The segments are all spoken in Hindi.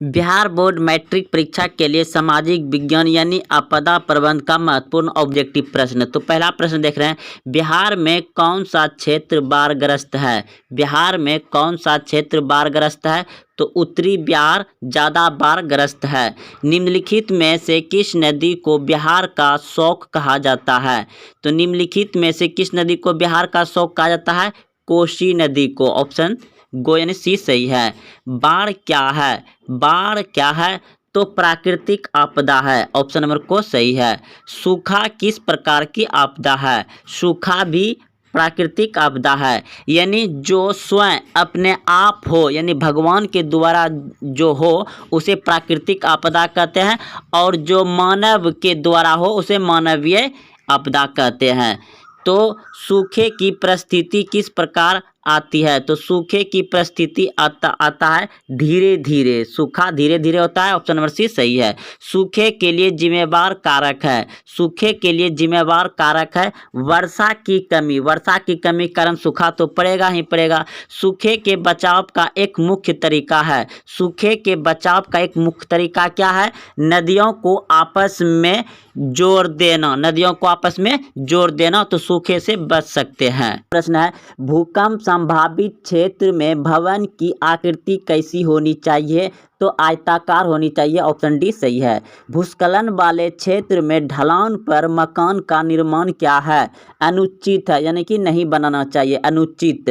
बिहार बोर्ड मैट्रिक परीक्षा के लिए सामाजिक विज्ञान यानी आपदा प्रबंधन का महत्वपूर्ण ऑब्जेक्टिव प्रश्न। तो पहला प्रश्न देख रहे हैं, बिहार में कौन सा क्षेत्र बाढ़ग्रस्त है। बिहार में कौन सा क्षेत्र बाढ़ग्रस्त है। तो उत्तरी बिहार ज़्यादा बाढ़ग्रस्त है। निम्नलिखित में से किस नदी को बिहार का शौक कहा जाता है। तो निम्नलिखित में से किस नदी को बिहार का शौक कहा जाता है। कोसी नदी को। ऑप्शन गो यानी सी सही है। बाढ़ क्या है। बाढ़ क्या है। तो प्राकृतिक आपदा है। ऑप्शन नंबर को सही है। सूखा किस प्रकार की आपदा है। सूखा भी प्राकृतिक आपदा है, यानी जो स्वयं अपने आप हो, यानी भगवान के द्वारा जो हो उसे प्राकृतिक आपदा कहते हैं, और जो मानव के द्वारा हो उसे मानवीय आपदा कहते हैं। तो सूखे की परिस्थिति किस प्रकार आती है। तो सूखे की परिस्थिति आता है धीरे धीरे। सूखा धीरे धीरे होता है। ऑप्शन नंबर सी सही है। सूखे के लिए जिम्मेवार कारक है। सूखे के लिए जिम्मेवार कारक है वर्षा की कमी। वर्षा की कमी कारण सूखा तो पड़ेगा ही पड़ेगा। सूखे के बचाव का एक मुख्य तरीका है। सूखे के बचाव का एक मुख्य तरीका क्या है। नदियों को आपस में जोड़ देना। नदियों को आपस में जोड़ देना, तो सूखे से बच सकते हैं। प्रश्न है, भूकंप संभावित क्षेत्र में भवन की आकृति कैसी होनी चाहिए। तो आयताकार होनी चाहिए। ऑप्शन डी सही है। भूस्खलन वाले क्षेत्र में ढलान पर मकान का निर्माण क्या है। अनुचित है, यानी कि नहीं बनाना चाहिए, अनुचित।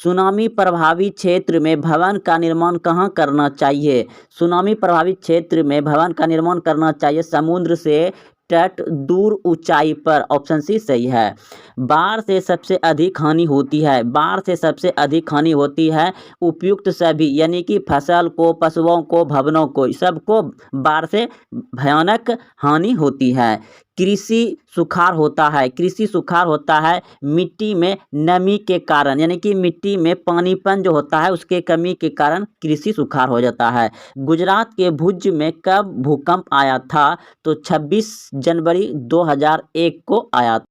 सुनामी प्रभावित क्षेत्र में भवन का निर्माण कहाँ करना चाहिए। सुनामी प्रभावित क्षेत्र में भवन का निर्माण करना चाहिए समुद्र से तट दूर ऊंचाई पर। ऑप्शन सी सही है। बाढ़ से सबसे अधिक हानि होती है। बाढ़ से सबसे अधिक हानि होती है उपयुक्त सभी, यानी कि फसल को, पशुओं को, भवनों को, सबको बाढ़ से भयानक हानि होती है। कृषि सुखाड़ होता है। कृषि सुखाड़ होता है मिट्टी में नमी के कारण, यानी कि मिट्टी में पानीपन जो होता है उसके कमी के कारण कृषि सुखाड़ हो जाता है। गुजरात के भुज में कब भूकंप आया था। तो 26 जनवरी 2001 को आया था।